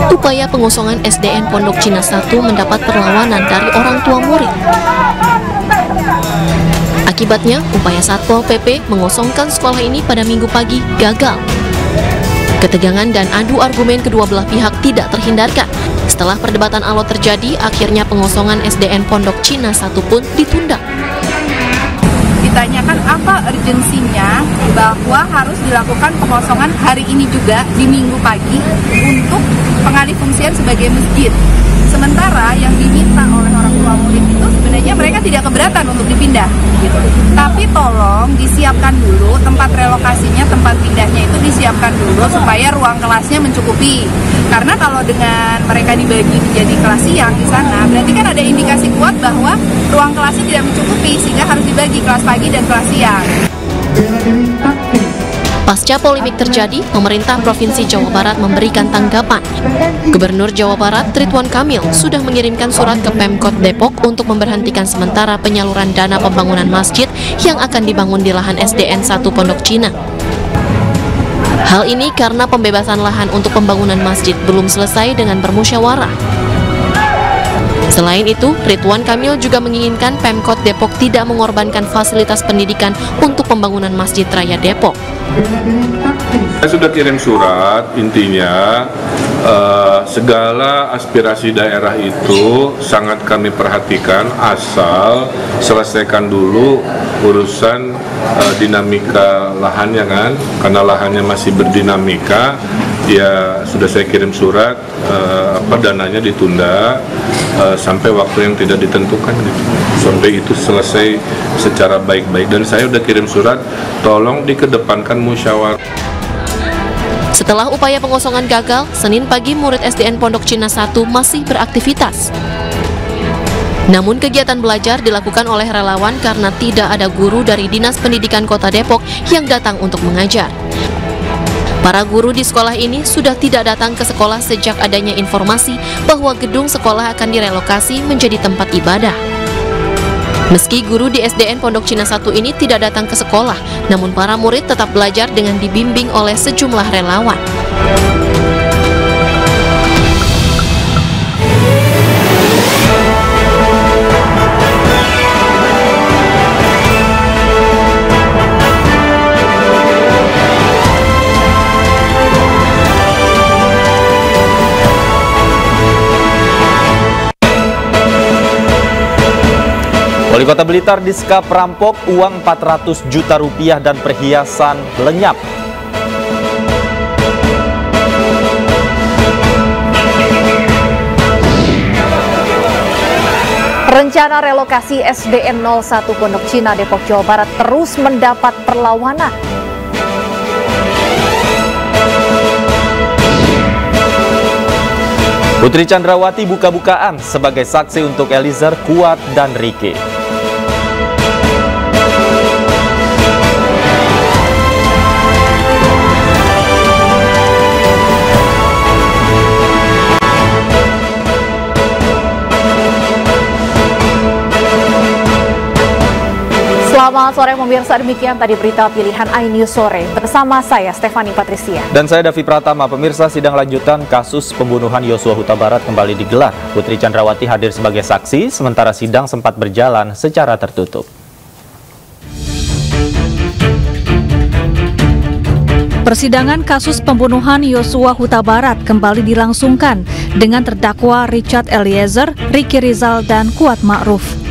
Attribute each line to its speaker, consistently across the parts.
Speaker 1: Upaya pengosongan SDN Pondok Cina 1 mendapat perlawanan dari orang tua murid. Akibatnya, upaya Satpol PP mengosongkan sekolah ini pada Minggu pagi gagal. Ketegangan dan adu argumen kedua belah pihak tidak terhindarkan. Setelah perdebatan alot terjadi, akhirnya pengosongan SDN Pondok Cina 1 pun ditunda.
Speaker 2: Ditanyakan apa urgensinya bahwa harus dilakukan pengosongan hari ini juga di Minggu pagi untuk pengalih fungsian sebagai masjid. Sementara yang diminta oleh orang tua murid itu sebenarnya mereka tidak keberatan untuk dipindah gitu. Tapi tolong disiapkan dulu tempat relokasinya, tempat pindahnya itu disiapkan dulu supaya ruang kelasnya mencukupi. Karena kalau dengan mereka dibagi menjadi kelas siang di sana, berarti kan ada indikasi kuat bahwa ruang kelasnya tidak mencukupi sehingga harus dibagi kelas pagi dan kelas siang.
Speaker 1: Pasca polemik terjadi, pemerintah Provinsi Jawa Barat memberikan tanggapan. Gubernur Jawa Barat Ridwan Kamil sudah mengirimkan surat ke Pemkot Depok untuk memberhentikan sementara penyaluran dana pembangunan masjid yang akan dibangun di lahan SDN 1 Pondok Cina. Hal ini karena pembebasan lahan untuk pembangunan masjid belum selesai dengan bermusyawarah. Selain itu, Ridwan Kamil juga menginginkan Pemkot Depok tidak mengorbankan fasilitas pendidikan untuk pembangunan Masjid Raya Depok.
Speaker 3: Saya sudah kirim surat, intinya segala aspirasi daerah itu sangat kami perhatikan asal selesaikan dulu urusan dinamika lahannya kan, karena lahannya masih berdinamika. Ya sudah saya kirim surat, dananya ditunda sampai waktu yang tidak ditentukan gitu. Sampai itu selesai secara baik-baik, dan saya udah kirim surat tolong dikedepankan musyawarah.
Speaker 1: Setelah upaya pengosongan gagal, Senin pagi murid SDN Pondok Cina 1 masih beraktivitas. Namun kegiatan belajar dilakukan oleh relawan karena tidak ada guru dari Dinas Pendidikan Kota Depok yang datang untuk mengajar. Para guru di sekolah ini sudah tidak datang ke sekolah sejak adanya informasi bahwa gedung sekolah akan direlokasi menjadi tempat ibadah. Meski guru di SDN Pondok Cina 1 ini tidak datang ke sekolah, namun para murid tetap belajar dengan dibimbing oleh sejumlah relawan.
Speaker 4: Wali Kota Blitar disekap perampok uang 400 juta rupiah dan perhiasan lenyap.
Speaker 5: Rencana relokasi SDN 01 Pondok Cina Depok Jawa Barat terus mendapat perlawanan.
Speaker 4: Putri Chandrawati buka-bukaan sebagai saksi untuk Eliezer, Kuat, dan Riki.
Speaker 5: Selamat sore pemirsa, demikian tadi berita pilihan iNews sore bersama saya Stefani Patricia.
Speaker 4: Dan saya Davi Pratama. Pemirsa, sidang lanjutan kasus pembunuhan Yosua Huta Barat kembali digelar. Putri Chandrawati hadir sebagai saksi, sementara sidang sempat berjalan secara tertutup.
Speaker 6: Persidangan kasus pembunuhan Yosua Huta Barat kembali dilangsungkan dengan terdakwa Richard Eliezer, Riki Rizal, dan Kuat Ma'ruf.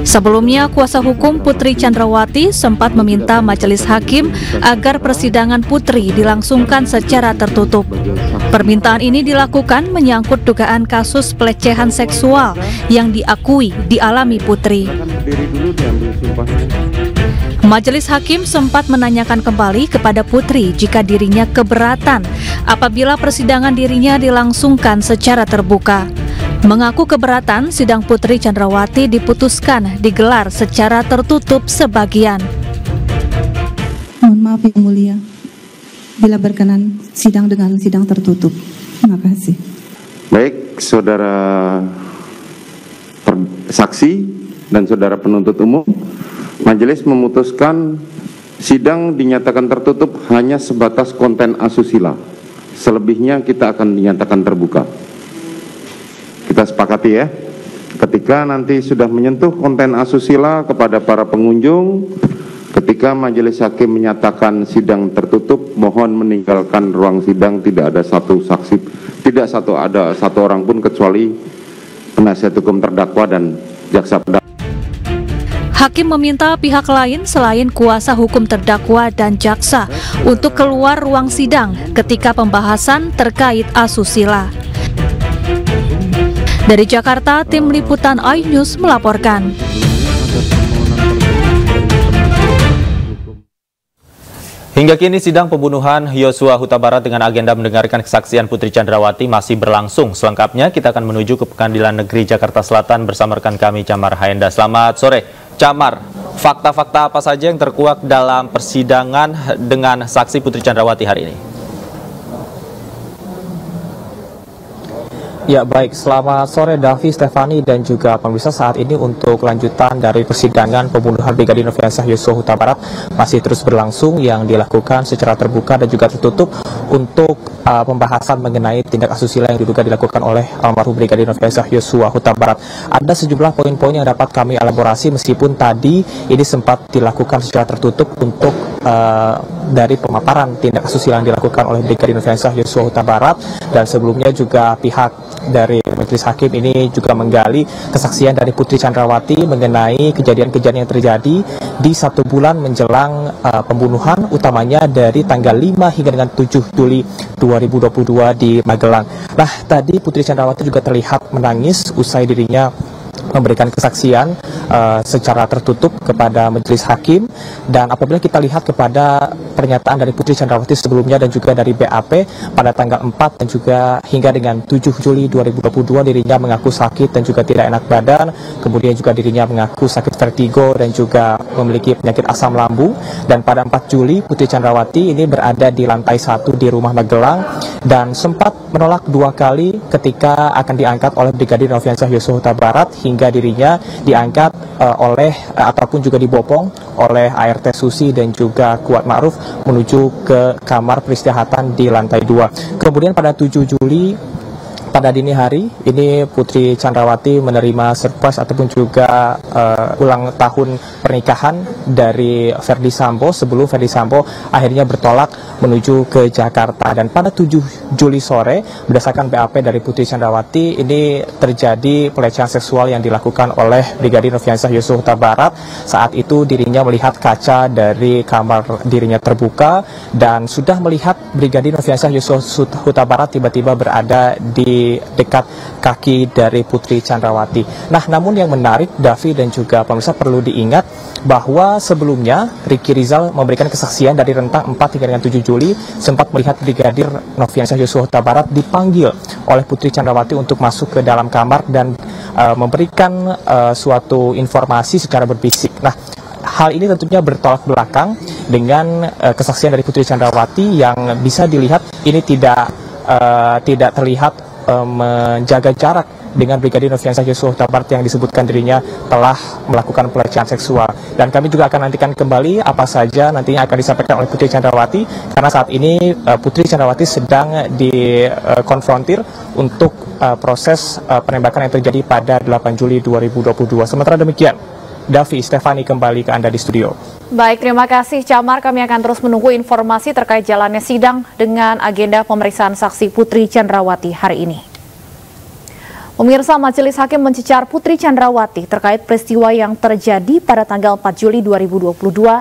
Speaker 6: Sebelumnya, kuasa hukum Putri Chandrawati sempat meminta majelis hakim agar persidangan Putri dilangsungkan secara tertutup. Permintaan ini dilakukan menyangkut dugaan kasus pelecehan seksual yang diakui dialami Putri. Majelis hakim sempat menanyakan kembali kepada Putri jika dirinya keberatan apabila persidangan dirinya dilangsungkan secara terbuka. Mengaku keberatan, sidang Putri Chandrawati diputuskan digelar secara tertutup sebagian.
Speaker 7: Mohon maaf Yang Mulia, bila berkenan sidang dengan sidang tertutup. Terima kasih.
Speaker 8: Baik, saudara saksi dan saudara penuntut umum, Majelis memutuskan sidang dinyatakan tertutup hanya sebatas konten asusila. Selebihnya kita akan dinyatakan terbuka. Kita sepakati ya. Ketika nanti sudah menyentuh konten asusila kepada para pengunjung, ketika majelis hakim menyatakan sidang tertutup, mohon meninggalkan ruang sidang. Tidak ada satu saksi, tidak ada satu orang pun kecuali penasihat hukum terdakwa dan jaksa pendakwa.
Speaker 6: Hakim meminta pihak lain selain kuasa hukum terdakwa dan jaksa untuk keluar ruang sidang ketika pembahasan terkait asusila. Dari Jakarta, tim liputan iNews melaporkan.
Speaker 4: Hingga kini sidang pembunuhan Yosua Huta Barat dengan agenda mendengarkan kesaksian Putri Chandrawati masih berlangsung. Selengkapnya kita akan menuju ke Pengadilan Negeri Jakarta Selatan bersama rekan kami Camar Haenda. Selamat sore, Camar. Fakta-fakta apa saja yang terkuak dalam persidangan dengan saksi Putri Chandrawati hari ini?
Speaker 9: Ya baik, selamat sore Davi, Stefani, dan juga pemirsa. Saat ini untuk lanjutan dari persidangan pembunuhan Brigadir Nofriansyah Yosua Huta Barat masih terus berlangsung, yang dilakukan secara terbuka dan juga tertutup untuk pembahasan mengenai tindak asusila yang diduga dilakukan oleh almarhum Brigadir Nofriansyah Yosua Huta Barat. Ada sejumlah poin-poin yang dapat kami elaborasi meskipun tadi ini sempat dilakukan secara tertutup untuk dari pemaparan tindak asusila yang dilakukan oleh Brigadir Nofriansyah Yosua Huta Barat, dan sebelumnya juga pihak dari majelis hakim ini juga menggali kesaksian dari Putri Chandrawati mengenai kejadian-kejadian yang terjadi di 1 bulan menjelang pembunuhan, utamanya dari tanggal 5 hingga dengan 7 Juli 2022 di Magelang. Nah, tadi Putri Chandrawati juga terlihat menangis usai dirinya memberikan kesaksian secara tertutup kepada majelis hakim. Dan apabila kita lihat kepada pernyataan dari Putri Chandrawati sebelumnya dan juga dari BAP pada tanggal 4 dan juga hingga dengan 7 Juli 2022 dirinya mengaku sakit dan juga tidak enak badan, kemudian juga dirinya mengaku sakit vertigo dan juga memiliki penyakit asam lambung. Dan pada 4 Juli Putri Chandrawati ini berada di lantai 1 di rumah Magelang dan sempat menolak 2 kali ketika akan diangkat oleh Brigadir Nofriansyah Yosua Huta Barat, hingga dirinya diangkat ataupun juga dibopong oleh ART Susi dan juga Kuat Ma'ruf menuju ke kamar peristirahatan di lantai 2. Kemudian pada 7 Juli pada dini hari ini Putri Chandrawati menerima surprise ataupun juga ulang tahun pernikahan dari Verdi Sambo sebelum Verdi Sambo akhirnya bertolak menuju ke Jakarta. Dan pada 7 Juli sore berdasarkan BAP dari Putri Chandrawati ini terjadi pelecehan seksual yang dilakukan oleh Brigadir Nofriansyah Yosua Huta Barat. Saat itu dirinya melihat kaca dari kamar dirinya terbuka dan sudah melihat Brigadir Nofriansyah Yosua Huta Barat tiba-tiba berada di dekat kaki dari Putri Chandrawati. Nah, namun yang menarik, Davi dan juga pemirsa, perlu diingat bahwa sebelumnya Ricky Rizal memberikan kesaksian dari rentang 4 hingga dengan 7 Juli sempat melihat Brigadir Nofriansyah Yosua Huta Barat dipanggil oleh Putri Chandrawati untuk masuk ke dalam kamar dan memberikan suatu informasi secara berbisik. Nah, hal ini tentunya bertolak belakang dengan kesaksian dari Putri Chandrawati yang bisa dilihat ini tidak terlihat menjaga jarak dengan Brigadir Nofriansyah Yosua Huta Barat yang disebutkan dirinya telah melakukan pelecehan seksual. Dan kami juga akan nantikan kembali apa saja nantinya akan disampaikan oleh Putri Chandrawati, karena saat ini Putri Chandrawati sedang dikonfrontir untuk proses penembakan yang terjadi pada 8 Juli 2022. Sementara demikian, Davi, Stefani, kembali ke Anda di studio.
Speaker 5: Baik, terima kasih Camar. Kami akan terus menunggu informasi terkait jalannya sidang dengan agenda pemeriksaan saksi Putri Chandrawati hari ini. Pemirsa, Majelis Hakim mencecar Putri Chandrawati terkait peristiwa yang terjadi pada tanggal 4 Juli 2022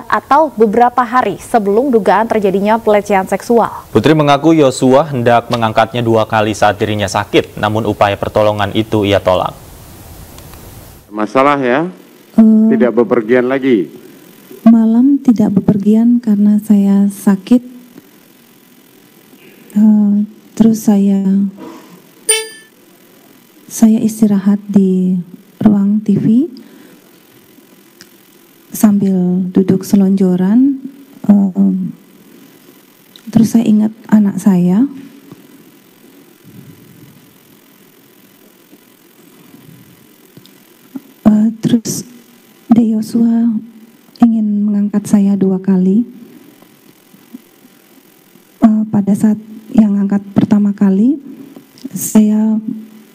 Speaker 5: atau beberapa hari sebelum dugaan terjadinya pelecehan seksual.
Speaker 4: Putri mengaku Yosua hendak mengangkatnya 2 kali saat dirinya sakit, namun upaya pertolongan itu ia tolak.
Speaker 8: Masalah ya? Tidak bepergian lagi?
Speaker 7: Malam tidak bepergian karena saya sakit. Terus saya istirahat di ruang TV sambil duduk selonjoran. Terus saya ingat anak saya. Terus Yosua ingin mengangkat saya 2 kali. Pada saat yang angkat pertama kali, saya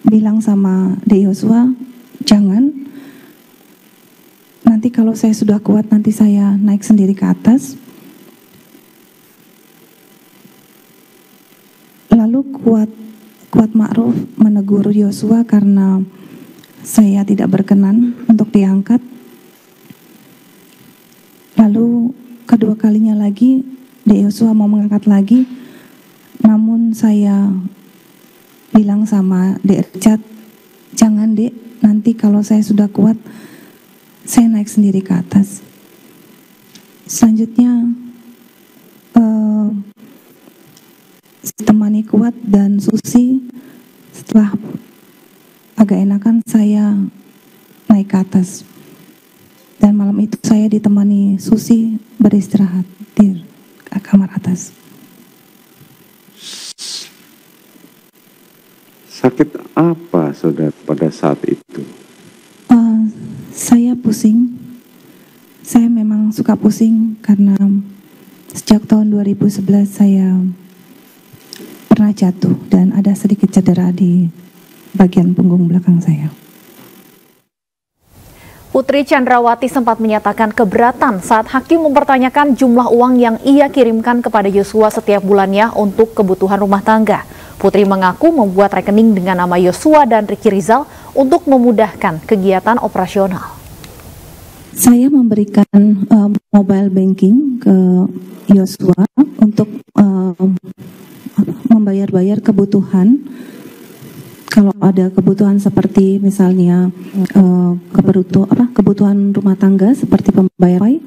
Speaker 7: bilang sama Dek Yosua, jangan. Nanti kalau saya sudah kuat, nanti saya naik sendiri ke atas. Lalu Kuat Ma'ruf menegur Yosua karena saya tidak berkenan untuk diangkat. Lalu kedua kalinya lagi, Dek Yosua mau mengangkat lagi, namun saya bilang sama Dek Richard, jangan Dek, nanti kalau saya sudah kuat, saya naik sendiri ke atas. Selanjutnya, temani Kuat dan Susi, setelah agak enakan saya naik ke atas. Dan malam itu saya ditemani Susi beristirahat di kamar atas.
Speaker 8: Sakit apa saudara pada saat itu?
Speaker 7: Saya pusing. Saya memang suka pusing karena sejak tahun 2011 saya pernah jatuh dan ada sedikit cedera di bagian punggung belakang saya.
Speaker 5: Putri Chandrawati sempat menyatakan keberatan saat hakim mempertanyakan jumlah uang yang ia kirimkan kepada Yosua setiap bulannya untuk kebutuhan rumah tangga. Putri mengaku membuat rekening dengan nama Yosua dan Ricky Rizal untuk memudahkan kegiatan operasional.
Speaker 7: Saya memberikan mobile banking ke Yosua untuk membayar-bayar kebutuhan. Kalau ada kebutuhan seperti misalnya kebutuhan rumah tangga seperti pembayaran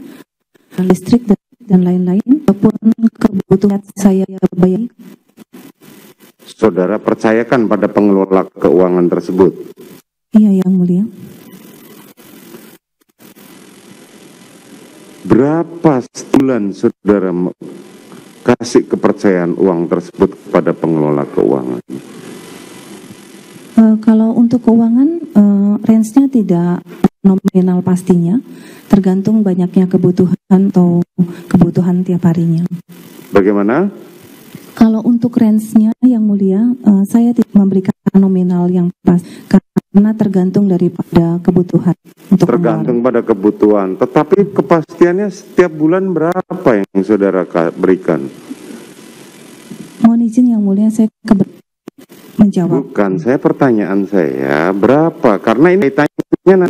Speaker 7: listrik dan lain-lain, ataupun kebutuhan saya bayar.
Speaker 8: Saudara percayakan pada pengelola keuangan tersebut?
Speaker 7: Iya, Yang Mulia.
Speaker 8: Berapa bulan saudara kasih kepercayaan uang tersebut kepada pengelola keuangan?
Speaker 7: Kalau untuk keuangan, range-nya tidak nominal pastinya, tergantung banyaknya kebutuhan atau kebutuhan tiap harinya.
Speaker 8: Bagaimana?
Speaker 7: Kalau untuk range-nya Yang Mulia, saya tidak memberikan nominal yang pas karena tergantung daripada kebutuhan.
Speaker 8: Tergantung pada kebutuhan, tetapi kepastiannya setiap bulan berapa yang saudara berikan?
Speaker 7: Mohon izin Yang Mulia, saya menjawab.
Speaker 8: Bukan, pertanyaan saya berapa? Karena ini tanya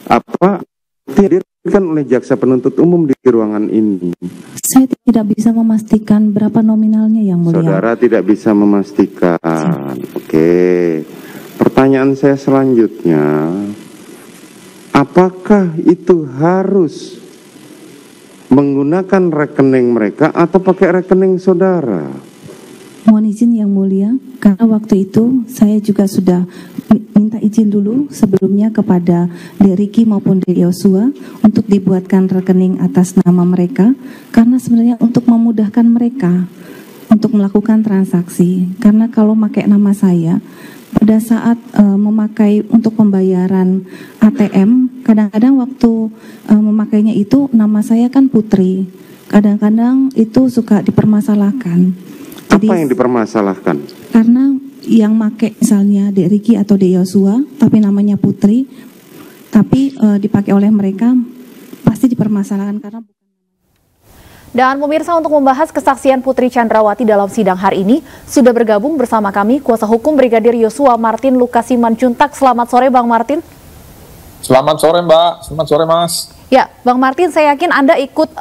Speaker 8: apa dihadirkan oleh jaksa penuntut umum di ruangan ini.
Speaker 7: Saya tidak bisa memastikan berapa nominalnya Yang Mulia.
Speaker 8: Saudara tidak bisa memastikan. Oke. Pertanyaan saya selanjutnya, apakah itu harus menggunakan rekening mereka atau pakai rekening saudara?
Speaker 7: Mohon izin Yang Mulia, karena waktu itu saya juga sudah minta izin dulu sebelumnya kepada Dek Ricky maupun Dek Yosua untuk dibuatkan rekening atas nama mereka, karena sebenarnya untuk memudahkan mereka untuk melakukan transaksi. Karena kalau pakai nama saya, pada saat memakai untuk pembayaran ATM, kadang-kadang waktu memakainya itu nama saya kan Putri, kadang-kadang itu suka dipermasalahkan. Jadi,
Speaker 8: apa yang dipermasalahkan?
Speaker 7: Karena yang make misalnya Dek Ricky atau Dek Yosua, tapi namanya Putri, tapi dipakai oleh mereka, pasti dipermasalahkan karena.
Speaker 5: Dan pemirsa, untuk membahas kesaksian Putri Chandrawati dalam sidang hari ini, sudah bergabung bersama kami kuasa hukum Brigadir Yosua Martin Lukas Simanjuntak. Selamat sore Bang Martin.
Speaker 10: Selamat sore Mbak, selamat sore Mas.
Speaker 5: Ya, Bang Martin, saya yakin Anda ikut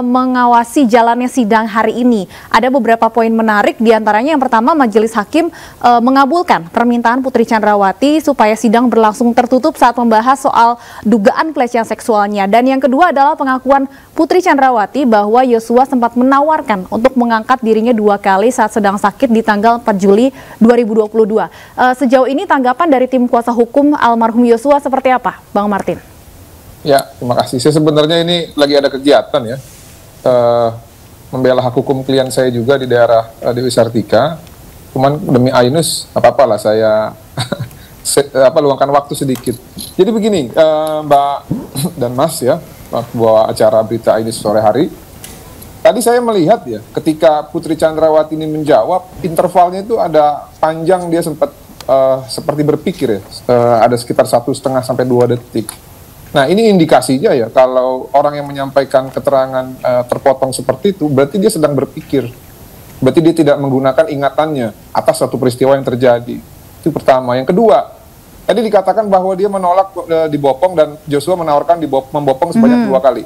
Speaker 5: mengawasi jalannya sidang hari ini. Ada beberapa poin menarik, diantaranya yang pertama Majelis Hakim mengabulkan permintaan Putri Chandrawati supaya sidang berlangsung tertutup saat membahas soal dugaan pelecehan seksualnya. Dan yang kedua adalah pengakuan Putri Chandrawati bahwa Yosua sempat menawarkan untuk mengangkat dirinya 2 kali saat sedang sakit di tanggal 4 Juli 2022. Sejauh ini tanggapan dari tim kuasa hukum almarhum Yosua seperti apa, Bang Martin?
Speaker 10: Ya, terima kasih. Saya sebenarnya ini lagi ada kegiatan ya, membela hak hukum klien saya juga di daerah Dewi Sartika. Cuman demi Ainus, apa-apa lah saya luangkan waktu sedikit. Jadi begini, Mbak dan Mas ya, sebuah acara berita ini sore hari. Tadi saya melihat ya, ketika Putri Chandrawati ini menjawab, intervalnya itu ada panjang, dia sempat seperti berpikir ya, ada sekitar 1,5 sampai 2 detik. Nah, ini indikasinya ya, kalau orang yang menyampaikan keterangan terpotong seperti itu, berarti dia sedang berpikir. Berarti dia tidak menggunakan ingatannya atas suatu peristiwa yang terjadi. Itu pertama. Yang kedua, tadi dikatakan bahwa dia menolak dibopong dan Joshua menawarkan membopong sebanyak 2 kali.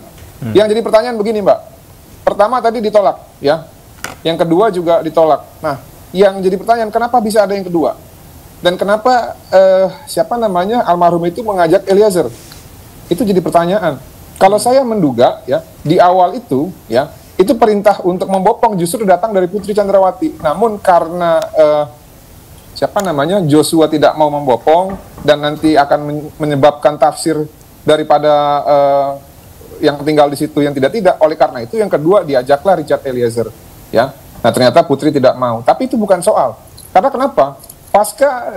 Speaker 10: Yang jadi pertanyaan begini, Mbak. Pertama tadi ditolak, ya. Yang kedua juga ditolak. Nah, yang jadi pertanyaan, kenapa bisa ada yang kedua? Dan kenapa almarhum itu mengajak Eliezer? Itu jadi pertanyaan. Kalau saya menduga, ya, di awal itu, ya, itu perintah untuk membopong justru datang dari Putri Chandrawati. Namun karena Joshua tidak mau membopong dan nanti akan menyebabkan tafsir daripada yang tinggal di situ yang tidak. Oleh karena itu yang kedua diajaklah Richard Eliezer, ya. Nah, ternyata Putri tidak mau. Tapi itu bukan soal. Karena kenapa? Pasca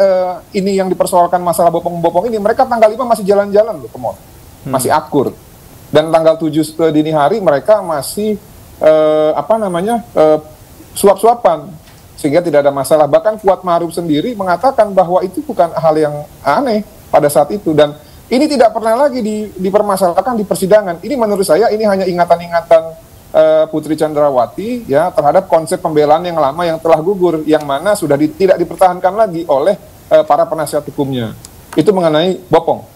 Speaker 10: ini yang dipersoalkan masalah bopong-bopong ini, mereka tanggal 5 masih jalan-jalan loh ke mall. Masih akur. Dan tanggal 7 dini hari mereka masih suap-suapan, sehingga tidak ada masalah. Bahkan Kuat Ma'ruf sendiri mengatakan bahwa itu bukan hal yang aneh pada saat itu, dan ini tidak pernah lagi dipermasalahkan di persidangan. Ini menurut saya ini hanya ingatan-ingatan Putri Chandrawati ya terhadap konsep pembelaan yang lama yang telah gugur, yang mana sudah tidak dipertahankan lagi oleh para penasihat hukumnya. Itu mengenai bopong.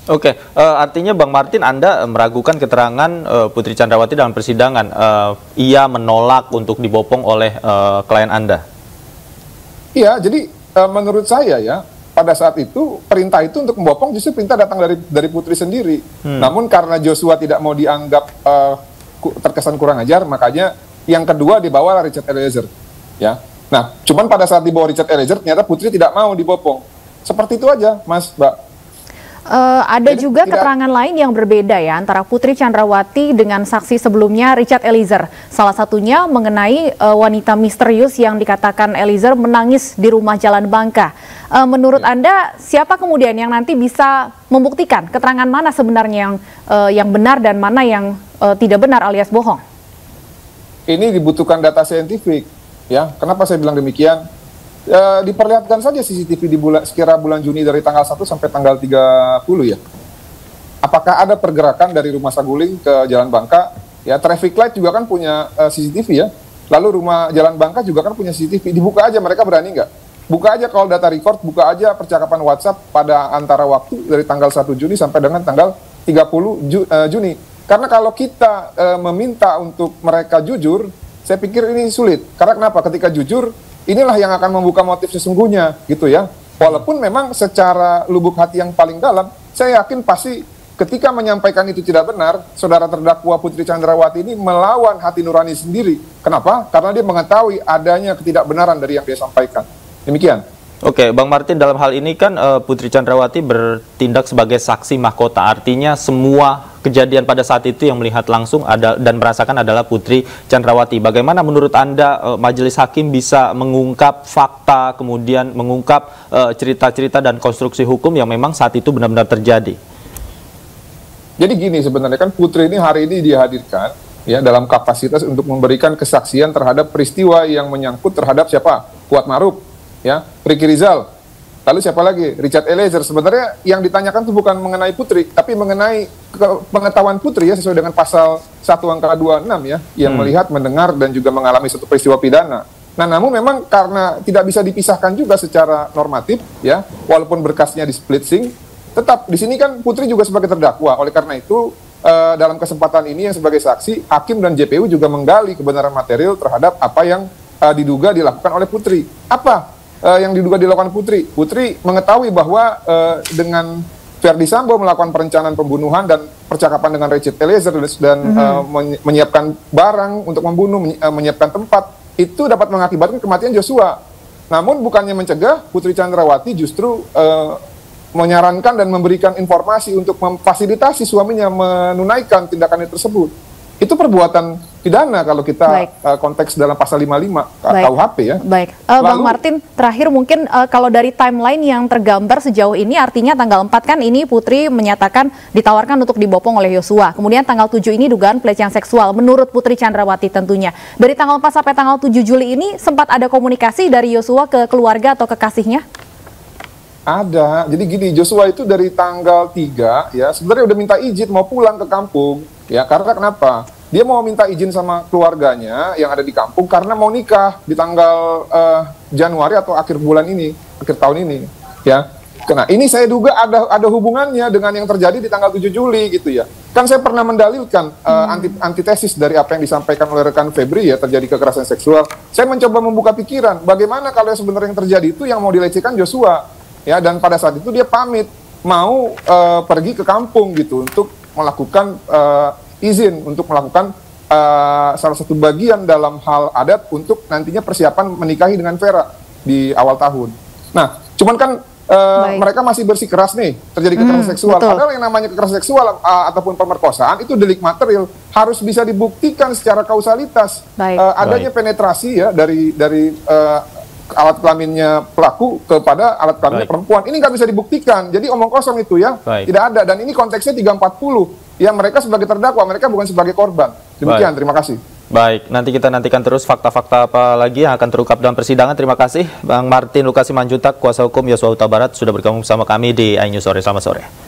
Speaker 4: Oke, artinya Bang Martin, Anda meragukan keterangan Putri Chandrawati dalam persidangan. Ia menolak untuk dibopong oleh klien Anda. Iya, jadi menurut saya ya, pada saat itu perintah itu untuk membopong justru perintah datang dari Putri sendiri. Namun karena Joshua tidak mau dianggap terkesan kurang ajar, makanya yang kedua dibawa Richard Eliezer. Ya, nah, cuman pada saat dibawa Richard Eliezer, ternyata Putri tidak mau dibopong. Seperti itu aja, Mas, Mbak.
Speaker 5: Ada juga keterangan lain yang berbeda ya antara Putri Chandrawati dengan saksi sebelumnya Richard Eliezer. Salah satunya mengenai wanita misterius yang dikatakan Eliezer menangis di rumah Jalan Bangka. Menurut Anda, siapa kemudian yang nanti bisa membuktikan keterangan mana sebenarnya yang benar dan mana yang tidak benar alias bohong?
Speaker 10: Ini dibutuhkan data saintifik, ya. Kenapa saya bilang demikian? Diperlihatkan saja CCTV di sekira bulan Juni dari tanggal 1 sampai tanggal 30 ya. Apakah ada pergerakan dari rumah Saguling ke Jalan Bangka? Ya, traffic light juga kan punya CCTV ya. Lalu rumah Jalan Bangka juga kan punya CCTV. Dibuka aja, mereka berani nggak? Buka aja call data record, buka aja percakapan WhatsApp pada antara waktu dari tanggal 1 Juni sampai dengan tanggal 30 Juni. Karena kalau kita meminta untuk mereka jujur, saya pikir ini sulit. Karena kenapa? Ketika jujur, inilah yang akan membuka motif sesungguhnya, gitu ya. Walaupun memang secara lubuk hati yang paling dalam, saya yakin pasti ketika menyampaikan itu tidak benar, saudara terdakwa Putri Chandrawati ini melawan hati nurani sendiri. Kenapa? Karena dia mengetahui adanya ketidakbenaran dari yang dia sampaikan. Demikian.
Speaker 4: Oke, Bang Martin, dalam hal ini kan Putri Chandrawati bertindak sebagai saksi mahkota. Artinya semua kejadian pada saat itu yang melihat langsung dan merasakan adalah Putri Chandrawati. Bagaimana menurut Anda majelis hakim bisa mengungkap fakta, kemudian mengungkap cerita-cerita dan konstruksi hukum yang memang saat itu benar-benar terjadi?
Speaker 10: Jadi gini, sebenarnya kan Putri ini hari ini dihadirkan ya dalam kapasitas untuk memberikan kesaksian terhadap peristiwa yang menyangkut terhadap siapa? Kuat Ma'ruf. Ya, Ricky Rizal, lalu siapa lagi? Richard Eliezer. Sebenarnya yang ditanyakan itu bukan mengenai Putri, tapi mengenai pengetahuan Putri ya, sesuai dengan pasal 1 angka 26 ya, yang melihat, mendengar, dan juga mengalami suatu peristiwa pidana. Nah, namun memang karena tidak bisa dipisahkan juga secara normatif ya, walaupun berkasnya di split sync, tetap di sini kan Putri juga sebagai terdakwa. Oleh karena itu, dalam kesempatan ini yang sebagai saksi, hakim dan JPU juga menggali kebenaran material terhadap apa yang diduga dilakukan oleh Putri. Apa yang diduga dilakukan Putri? Putri mengetahui bahwa dengan Verdi Sambo melakukan perencanaan pembunuhan dan percakapan dengan Richard Eliezer dan menyiapkan barang untuk membunuh, menyiapkan tempat, itu dapat mengakibatkan kematian Joshua. Namun bukannya mencegah, Putri Chandrawati justru menyarankan dan memberikan informasi untuk memfasilitasi suaminya menunaikan tindakan tersebut. Itu perbuatan pidana kalau kita konteks dalam pasal 55 KUHP ya.
Speaker 5: Baik, Bang Martin, terakhir mungkin kalau dari timeline yang tergambar sejauh ini, artinya tanggal 4 kan ini Putri menyatakan ditawarkan untuk dibopong oleh Yosua. Kemudian tanggal 7 ini dugaan pelecehan seksual menurut Putri Chandrawati tentunya. Dari tanggal 4 sampai tanggal 7 Juli ini sempat ada komunikasi dari Yosua ke keluarga atau kekasihnya?
Speaker 10: Ada. Jadi gini, Joshua itu dari tanggal 3 ya sebenarnya udah minta izin mau pulang ke kampung ya. Karena kenapa? Dia mau minta izin sama keluarganya yang ada di kampung karena mau nikah di tanggal Januari atau akhir bulan ini, akhir tahun ini ya. Nah, ini saya duga ada hubungannya dengan yang terjadi di tanggal 7 Juli gitu ya. Kan saya pernah mendalilkan antitesis dari apa yang disampaikan oleh rekan Febri ya, terjadi kekerasan seksual. Saya mencoba membuka pikiran, bagaimana kalau yang sebenarnya yang terjadi itu yang mau dilecehkan Joshua. Ya, dan pada saat itu dia pamit mau pergi ke kampung gitu untuk melakukan izin untuk melakukan salah satu bagian dalam hal adat untuk nantinya persiapan menikahi dengan Vera di awal tahun. Nah, cuman kan mereka masih bersikeras nih terjadi kekerasan seksual. Padahal yang namanya kekerasan seksual ataupun pemerkosaan itu delik material harus bisa dibuktikan secara kausalitas. Adanya penetrasi ya dari alat kelaminnya pelaku kepada alat kelaminnya perempuan. Ini nggak bisa dibuktikan. Jadi omong kosong itu ya. Tidak ada. Dan ini konteksnya 340. Ya, mereka sebagai terdakwa, mereka bukan sebagai korban. Demikian, terima kasih.
Speaker 4: Baik, nanti kita nantikan terus fakta-fakta apa lagi yang akan terungkap dalam persidangan. Terima kasih Bang Martin Lukasimanjuntak, kuasa hukum Yosua Huta Barat, sudah bergabung bersama kami di iNews Sore. Selamat sore.